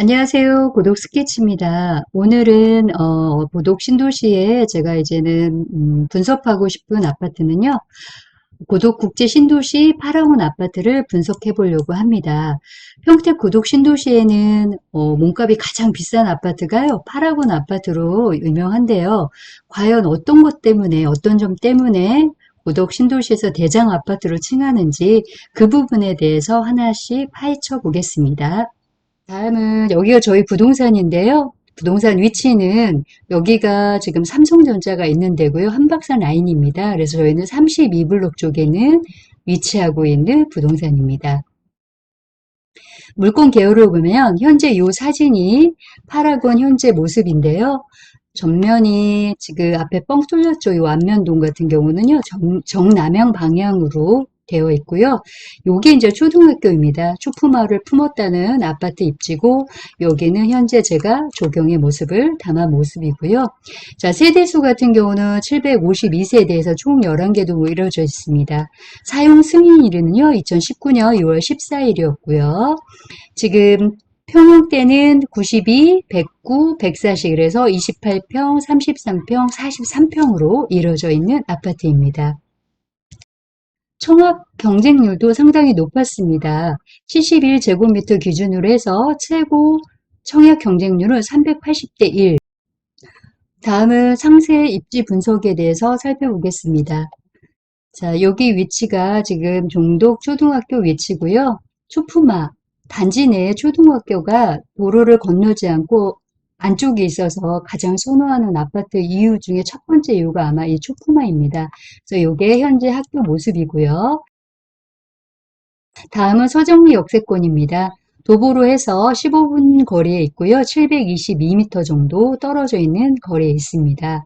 안녕하세요. 고독 스케치입니다. 오늘은 고독 신도시에 제가 이제는 분석하고 싶은 아파트는요. 고독 국제 신도시 파라곤 아파트를 분석해 보려고 합니다. 평택 고독 신도시에는 몸값이 가장 비싼 아파트가요. 파라곤 아파트로 유명한데요. 과연 어떤 것 때문에 어떤 점 때문에 고독 신도시에서 대장 아파트로 칭하는지 그 부분에 대해서 하나씩 파헤쳐 보겠습니다. 다음은 여기가 저희 부동산인데요. 부동산 위치는 여기가 지금 삼성전자가 있는 데고요. 한박산 라인입니다. 그래서 저희는 32블록 쪽에는 위치하고 있는 부동산입니다. 물건 개요를 보면 현재 이 사진이 파라곤 현재 모습인데요. 전면이 지금 앞에 뻥 뚫렸죠. 이 안면동 같은 경우는요. 정남향 방향으로 되어 있고요. 요게 이제 초등학교입니다. 초품화를 품었다는 아파트 입지고 여기는 현재 제가 조경의 모습을 담은 모습이고요. 자, 세대수 같은 경우는 752세대에서 총 11개도 이루어져 있습니다. 사용 승인일은요. 2019년 6월 14일이었고요. 지금 평형대는 92, 109, 140 그래서 28평, 33평, 43평으로 이루어져 있는 아파트입니다. 청약 경쟁률도 상당히 높았습니다. 71제곱미터 기준으로 해서 최고 청약 경쟁률은 380대 1. 다음은 상세 입지 분석에 대해서 살펴보겠습니다. 자, 여기 위치가 지금 종독 초등학교 위치고요. 초품화, 단지 내에 초등학교가 도로를 건너지 않고 안쪽에 있어서 가장 선호하는 아파트 이유 중에 첫 번째 이유가 아마 이 초품화입니다. 그래서 이게 현재 학교 모습이고요. 다음은 서정리 역세권입니다. 도보로 해서 15분 거리에 있고요. 722m 정도 떨어져 있는 거리에 있습니다.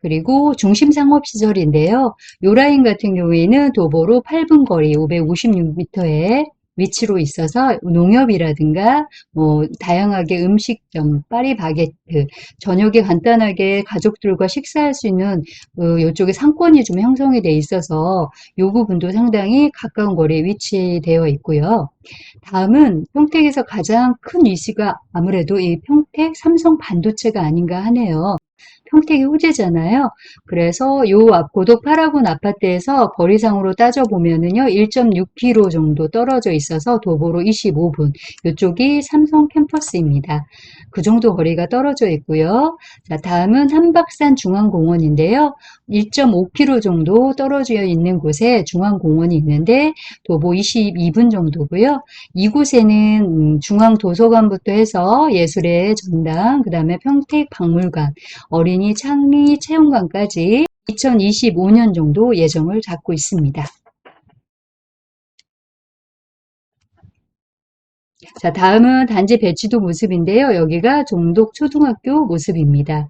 그리고 중심 상업시설인데요. 요 라인 같은 경우에는 도보로 8분 거리 556m에 위치로 있어서 농협이라든가 뭐 다양하게 음식점, 파리바게트, 저녁에 간단하게 가족들과 식사할 수 있는 이쪽에 상권이 좀 형성이 돼 있어서 이 부분도 상당히 가까운 거리에 위치되어 있고요. 다음은 평택에서 가장 큰 이슈가 아무래도 이 평택 삼성 반도체가 아닌가 하네요. 평택이 호재잖아요. 그래서 요 고독 파라곤 아파트에서 거리상으로 따져보면은요, 1.6km 정도 떨어져 있어서 도보로 25분. 이쪽이 삼성 캠퍼스입니다. 그 정도 거리가 떨어져 있고요. 자, 다음은 한박산 중앙공원인데요. 1.5km 정도 떨어져 있는 곳에 중앙공원이 있는데 도보 22분 정도고요. 이곳에는 중앙도서관부터 해서 예술의 전당, 그 다음에 평택박물관, 어린이 창리 체험관까지 2025년 정도 예정을 잡고 있습니다. 자, 다음은 단지 배치도 모습인데요. 여기가 종독 초등학교 모습입니다.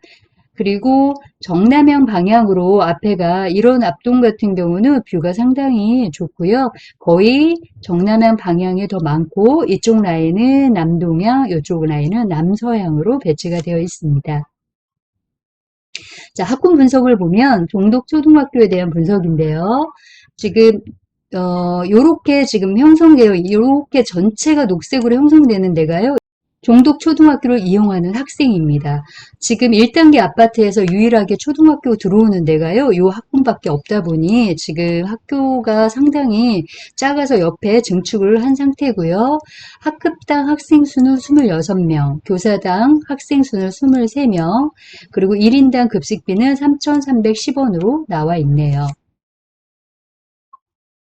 그리고 정남향 방향으로 앞에가 이런 앞동 같은 경우는 뷰가 상당히 좋고요. 거의 정남향 방향이 더 많고 이쪽 라인은 남동향, 이쪽 라인은 남서향으로 배치가 되어 있습니다. 자, 학군 분석을 보면 종독 초등학교에 대한 분석인데요. 지금 요렇게 지금 형성되어 요렇게 전체가 녹색으로 형성되는 데가요. 종독 초등학교를 이용하는 학생입니다. 지금 1단계 아파트에서 유일하게 초등학교 들어오는 데가요. 요 학군밖에 없다 보니 지금 학교가 상당히 작아서 옆에 증축을 한 상태고요. 학급당 학생 수는 26명, 교사당 학생 수는 23명, 그리고 1인당 급식비는 3,310원으로 나와 있네요.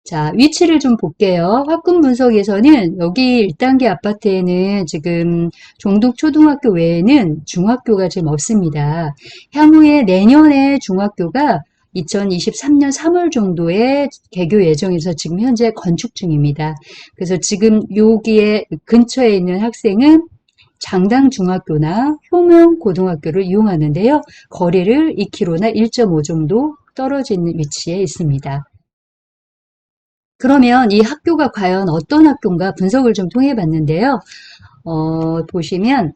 자, 위치를 좀 볼게요. 학군 분석에서는 여기 1단계 아파트에는 지금 종독 초등학교 외에는 중학교가 지금 없습니다. 향후에 내년에 중학교가 2023년 3월 정도에 개교 예정에서 지금 현재 건축 중입니다. 그래서 지금 여기에 근처에 있는 학생은 장당 중학교나 효명 고등학교를 이용하는데요. 거리를 2km나 1.5 정도 떨어져 있는 위치에 있습니다. 그러면 이 학교가 과연 어떤 학교인가 분석을 좀 통해 봤는데요. 보시면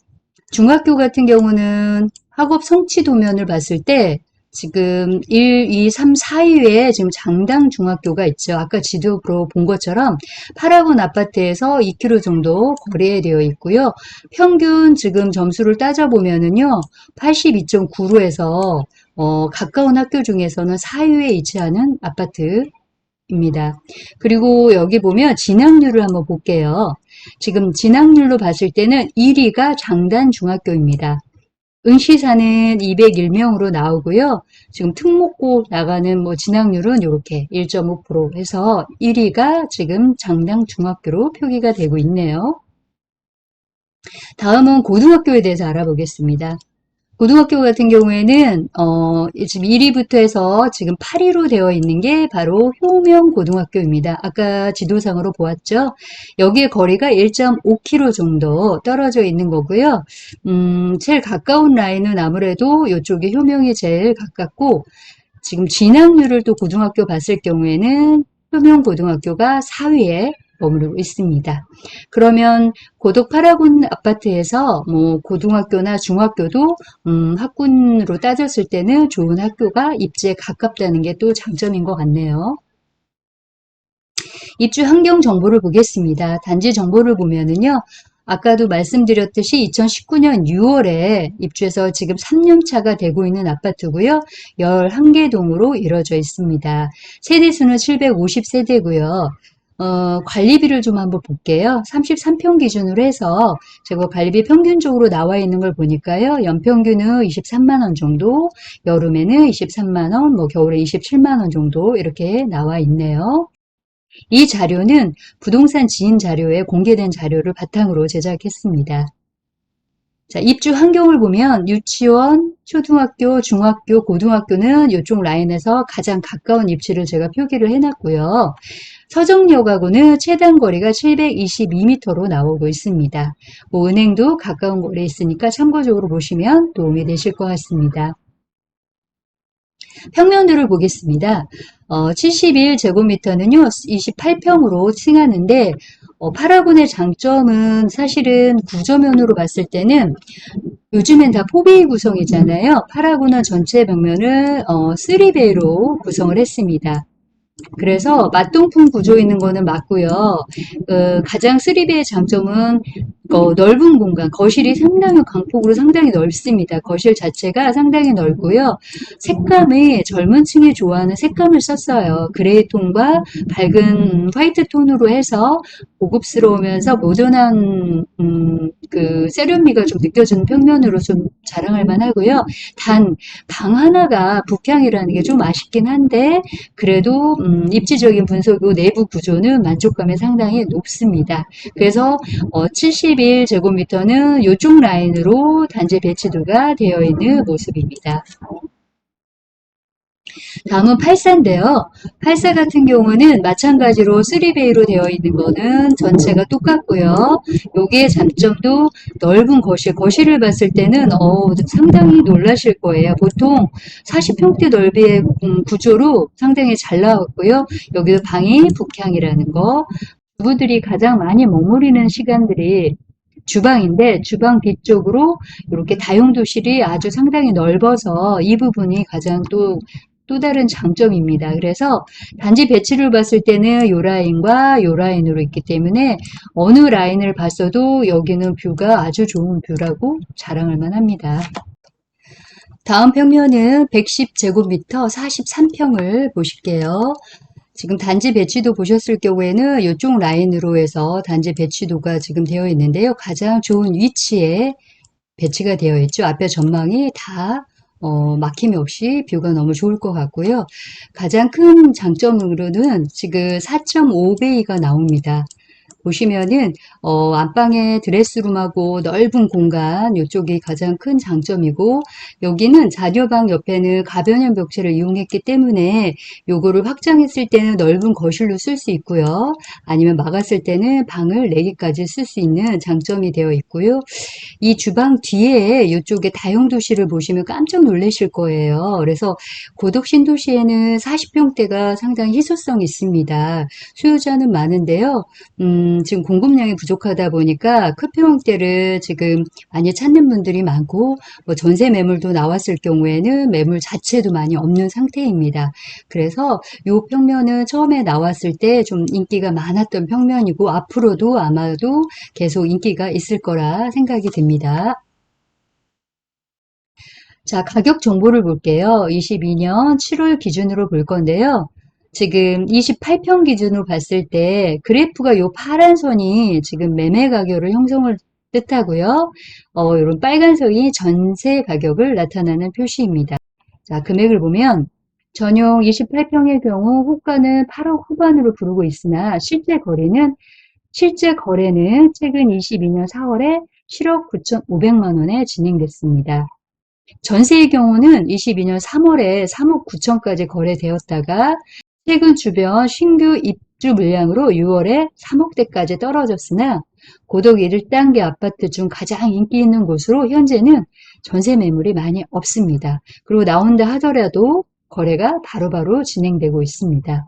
중학교 같은 경우는 학업 성취 도면을 봤을 때 지금 1, 2, 3, 4위에 지금 장당 중학교가 있죠. 아까 지도로 본 것처럼 8학원 아파트에서 2km 정도 거리에 되어 있고요. 평균 지금 점수를 따져보면은요, 82.9로 해서 가까운 학교 중에서는 4위에 위치하는 아파트입니다. 그리고 여기 보면 진학률을 한번 볼게요. 지금 진학률로 봤을 때는 1위가 장단 중학교입니다. 응시사는 201명으로 나오고요. 지금 특목고 나가는 진학률은 이렇게 1.5% 해서 1위가 지금 장당 중학교로 표기가 되고 있네요. 다음은 고등학교에 대해서 알아보겠습니다. 고등학교 같은 경우에는 지금 1위부터 해서 지금 8위로 되어 있는 게 바로 효명고등학교입니다. 아까 지도상으로 보았죠. 여기에 거리가 1.5km 정도 떨어져 있는 거고요. 제일 가까운 라인은 아무래도 이쪽에 효명이 제일 가깝고, 지금 진학률을 또 고등학교 봤을 경우에는 효명고등학교가 4위에 머무르고 있습니다. 그러면 고덕 8학원 아파트에서 고등학교나 중학교도 학군으로 따졌을 때는 좋은 학교가 입지에 가깝다는 게 또 장점인 것 같네요. 입주 환경 정보를 보겠습니다. 단지 정보를 보면은요. 아까도 말씀드렸듯이 2019년 6월에 입주해서 지금 3년차가 되고 있는 아파트고요. 11개 동으로 이루어져 있습니다. 세대수는 750세대고요. 관리비를 좀 한번 볼게요. 33평 기준으로 해서 제가 관리비 평균적으로 나와 있는 걸 보니까요. 연평균은 23만 원 정도, 여름에는 23만 원, 겨울에 27만 원 정도 이렇게 나와 있네요. 이 자료는 부동산 지인 자료에 공개된 자료를 바탕으로 제작했습니다. 자, 입주 환경을 보면 유치원, 초등학교, 중학교, 고등학교는 이쪽 라인에서 가장 가까운 입지를 제가 표기를 해놨고요. 서정역하고는 최단 거리가 722m로 나오고 있습니다. 은행도 가까운 거리에 있으니까 참고적으로 보시면 도움이 되실 것 같습니다. 평면도를 보겠습니다. 71제곱미터는요, 28평으로 칭하는데, 8학원의 장점은 사실은 구조면으로 봤을 때는 요즘엔 다 4베이 구성이잖아요. 8학원은 전체 벽면을 3베이로 구성을 했습니다. 그래서 맞동풍 구조 있는 거는 맞고요. 가장 3B의 장점은 넓은 공간, 거실이 상당히 광폭으로 상당히 넓습니다. 거실 자체가 상당히 넓고요. 색감이 젊은 층이 좋아하는 색감을 썼어요. 그레이 톤과 밝은 화이트 톤으로 해서 고급스러우면서 모던한 그 세련미가 좀 느껴지는 평면으로 좀 자랑할 만하고요. 단 방 하나가 북향이라는 게 좀 아쉽긴 한데 그래도 입지적인 분석이고 내부 구조는 만족감이 상당히 높습니다. 그래서 71제곱미터는 이쪽 라인으로 단지 배치도가 되어 있는 모습입니다. 다음은 84인데요. 84 같은 경우는 마찬가지로 3베이로 되어 있는 거는 전체가 똑같고요. 여기에 장점도 넓은 거실을 봤을 때는 상당히 놀라실 거예요. 보통 40평대 넓이의 구조로 상당히 잘 나왔고요. 여기도 방이 북향이라는 거. 주부들이 가장 많이 머무르는 시간들이 주방인데 주방 뒤쪽으로 이렇게 다용도실이 아주 상당히 넓어서 이 부분이 가장 또 다른 장점입니다. 그래서 단지 배치를 봤을 때는 요 라인과 요 라인으로 있기 때문에 어느 라인을 봤어도 여기는 뷰가 아주 좋은 뷰라고 자랑할 만합니다. 다음 평면은 110제곱미터 43평을 보실게요. 지금 단지 배치도 보셨을 경우에는 이쪽 라인으로 해서 단지 배치도가 지금 되어 있는데요. 가장 좋은 위치에 배치가 되어 있죠. 앞에 전망이 다 막힘이 없이 뷰가 너무 좋을 것 같고요. 가장 큰 장점으로는 지금 4.5베이가 나옵니다. 보시면은 안방에 드레스룸하고 넓은 공간 이쪽이 가장 큰 장점이고 여기는 자녀방 옆에는 가변형 벽체를 이용했기 때문에 요거를 확장했을 때는 넓은 거실로 쓸 수 있고요. 아니면 막았을 때는 방을 4개까지 쓸 수 있는 장점이 되어 있고요. 이 주방 뒤에 이쪽에 다용도실을 보시면 깜짝 놀라실 거예요. 그래서 고덕 신도시에는 40평대가 상당히 희소성이 있습니다. 수요자는 많은데요. 지금 공급량이 부족하다 보니까 크평대를 지금 많이 찾는 분들이 많고, 뭐 전세 매물도 나왔을 경우에는 매물 자체도 많이 없는 상태입니다. 그래서 이 평면은 처음에 나왔을 때 좀 인기가 많았던 평면이고, 앞으로도 아마도 계속 인기가 있을 거라 생각이 듭니다. 자, 가격 정보를 볼게요. 22년 7월 기준으로 볼 건데요. 지금 28평 기준으로 봤을 때 그래프가 요 파란 선이 지금 매매 가격을 형성을 뜻하고요. 이런 빨간 선이 전세 가격을 나타내는 표시입니다. 자, 금액을 보면 전용 28평의 경우 호가는 8억 후반으로 부르고 있으나 실제 거래는 최근 22년 4월에 7억 9,500만 원에 진행됐습니다. 전세의 경우는 22년 3월에 3억 9천까지 거래되었다가 최근 주변 신규 입주 물량으로 6월에 3억대까지 떨어졌으나 고덕 1단계 아파트 중 가장 인기 있는 곳으로 현재는 전세 매물이 많이 없습니다. 그리고 나온다 하더라도 거래가 바로바로 진행되고 있습니다.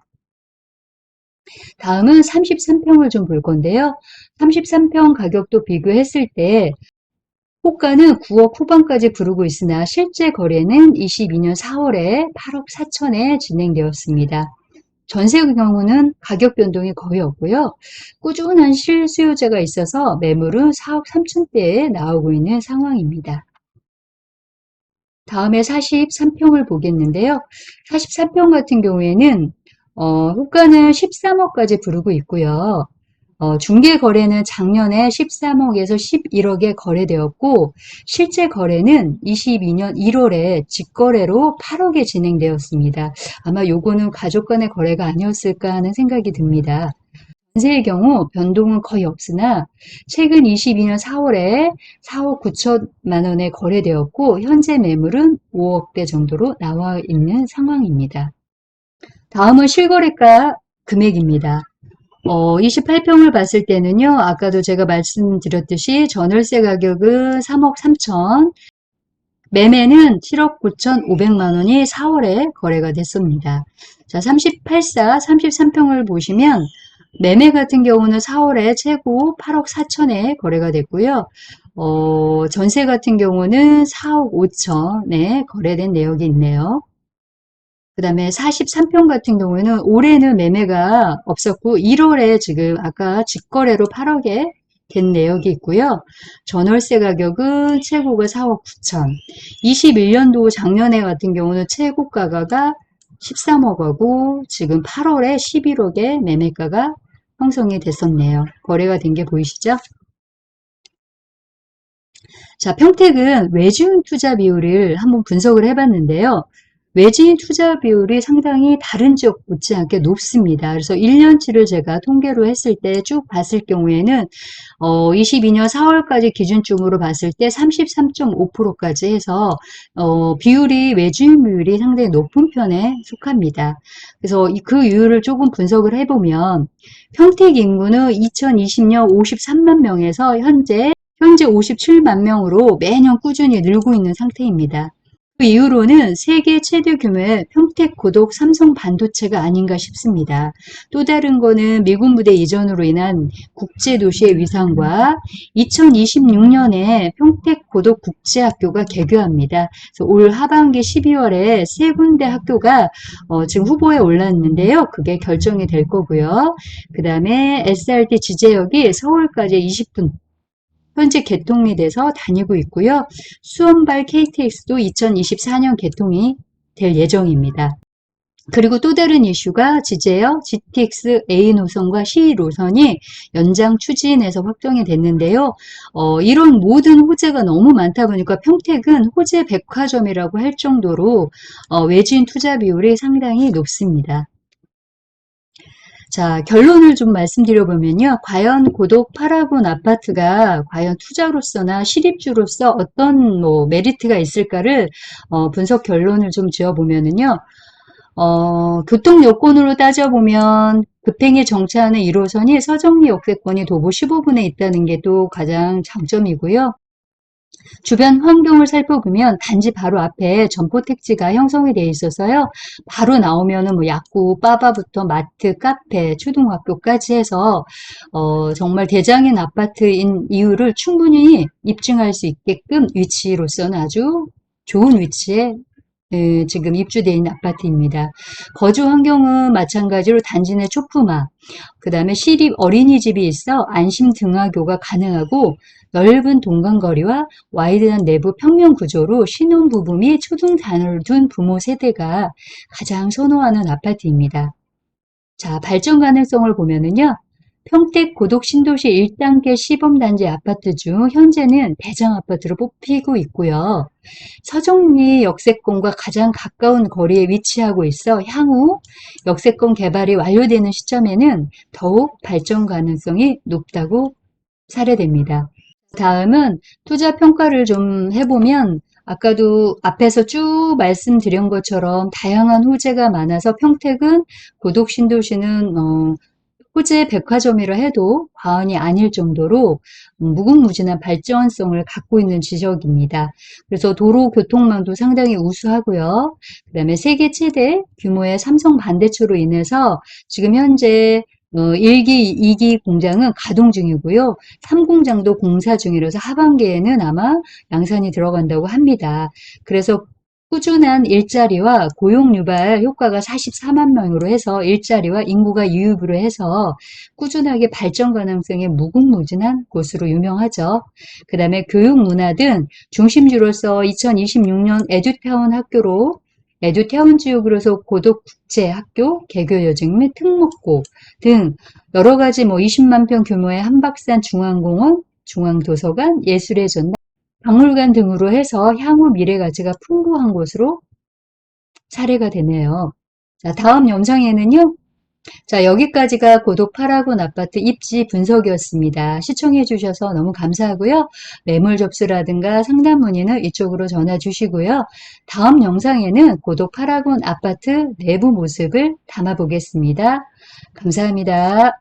다음은 33평을 좀 볼 건데요. 33평 가격도 비교했을 때 호가는 9억 후반까지 부르고 있으나 실제 거래는 22년 4월에 8억 4천에 진행되었습니다. 전세의 경우는 가격 변동이 거의 없고요. 꾸준한 실수요자가 있어서 매물은 4억 3천대에 나오고 있는 상황입니다. 다음에 43평을 보겠는데요. 43평 같은 경우에는 호가는 13억까지 부르고 있고요. 중개 거래는 작년에 13억에서 11억에 거래되었고 실제 거래는 22년 1월에 직거래로 8억에 진행되었습니다. 아마 요거는 가족 간의 거래가 아니었을까 하는 생각이 듭니다. 전세의 경우 변동은 거의 없으나 최근 22년 4월에 4억 9천만 원에 거래되었고 현재 매물은 5억대 정도로 나와 있는 상황입니다. 다음은 실거래가 금액입니다. 28평을 봤을 때는요, 아까도 제가 말씀드렸듯이 전월세 가격은 3억 3천, 매매는 7억 9,500만 원이 4월에 거래가 됐습니다. 자, 33평을 보시면 매매 같은 경우는 4월에 최고 8억 4천에 거래가 됐고요. 전세 같은 경우는 4억 5천에 거래된 내역이 있네요. 그 다음에 43평 같은 경우에는 올해는 매매가 없었고 1월에 지금 아까 직거래로 8억에 된 내역이 있고요. 전월세 가격은 최고가 4억 9천. 21년도 작년에 같은 경우는 최고가가 13억하고 지금 8월에 11억에 매매가가 형성이 됐었네요. 거래가 된 게 보이시죠? 자, 평택은 외주인 투자 비율을 한번 분석을 해봤는데요. 외지인 투자 비율이 상당히 다른 지역 못지않게 높습니다. 그래서 1년치를 제가 통계로 했을 때 쭉 봤을 경우에는 22년 4월까지 기준점으로 봤을 때 33.5%까지 해서 비율이 외주인 비율이 상당히 높은 편에 속합니다. 그래서 그 이유를 조금 분석을 해보면 평택 인구는 2020년 53만 명에서 현재 57만 명으로 매년 꾸준히 늘고 있는 상태입니다. 그 이후로는 세계 최대 규모의 평택 고덕 삼성 반도체가 아닌가 싶습니다. 또 다른 거는 미군 부대 이전으로 인한 국제도시의 위상과 2026년에 평택 고덕 국제학교가 개교합니다. 그래서 올 하반기 12월에 세 군데 학교가 지금 후보에 올랐는데요. 그게 결정이 될 거고요. 그 다음에 SRT 지제역이 서울까지 20분 현재 개통이 돼서 다니고 있고요. 수원발 KTX도 2024년 개통이 될 예정입니다. 그리고 또 다른 이슈가 지제역 GTX A 노선과 C 노선이 연장 추진해서 확정이 됐는데요. 이런 모든 호재가 너무 많다 보니까 평택은 호재 백화점이라고 할 정도로 외지인 투자 비율이 상당히 높습니다. 자, 결론을 좀 말씀드려보면요. 과연 고독 8호분 아파트가 과연 투자로서나 실입주로서 어떤 메리트가 있을까를 분석 결론을 좀 지어보면은요. 교통 여건으로 따져보면 급행에 정차하는 1호선이 서정리 역세권이 도보 15분에 있다는 게 또 가장 장점이고요. 주변 환경을 살펴보면 단지 바로 앞에 점포택지가 형성이 되어 있어서요. 바로 나오면은 뭐 약국, 빠바부터 마트, 카페, 초등학교까지 해서 정말 대장인 아파트인 이유를 충분히 입증할 수 있게끔 위치로서는 아주 좋은 위치에 지금 입주되어 있는 아파트입니다. 거주 환경은 마찬가지로 단지 내 초품화, 그 다음에 시립 어린이집이 있어 안심 등하교가 가능하고 넓은 동간거리와 와이드한 내부 평면 구조로 신혼부부 및 초중자녀를 둔 부모 세대가 가장 선호하는 아파트입니다. 자, 발전 가능성을 보면은요. 평택 고독 신도시 1단계 시범단지 아파트 중 현재는 대장 아파트로 뽑히고 있고요. 서정리 역세권과 가장 가까운 거리에 위치하고 있어 향후 역세권 개발이 완료되는 시점에는 더욱 발전 가능성이 높다고 사례됩니다. 다음은 투자 평가를 좀 해보면 아까도 앞에서 쭉 말씀드린 것처럼 다양한 호재가 많아서 평택은 고독 신도시는 호재 백화점이라 해도 과언이 아닐 정도로 무궁무진한 발전성을 갖고 있는 지역입니다. 그래서 도로 교통망도 상당히 우수하고요. 그다음에 세계 최대 규모의 삼성 반도체로 인해서 지금 현재 1기, 2기 공장은 가동 중이고요. 3공장도 공사 중이라서 하반기에는 아마 양산이 들어간다고 합니다. 그래서 꾸준한 일자리와 고용 유발 효과가 44만 명으로 해서 일자리와 인구가 유입으로 해서 꾸준하게 발전 가능성이 무궁무진한 곳으로 유명하죠. 그 다음에 교육 문화 등 중심지로서 2026년 에듀타운 학교로 에듀타운 지역으로서 고독국제학교, 개교여중 및 특목고 등 여러 가지 20만 평 규모의 한박산 중앙공원, 중앙도서관, 예술의 전당, 박물관 등으로 해서 향후 미래 가치가 풍부한 곳으로 사례가 되네요. 자, 다음 영상에는요. 자, 여기까지가 고독 8학원 아파트 입지 분석이었습니다. 시청해 주셔서 너무 감사하고요. 매물 접수라든가 상담 문의는 이쪽으로 전화 주시고요. 다음 영상에는 고독 8학원 아파트 내부 모습을 담아 보겠습니다. 감사합니다.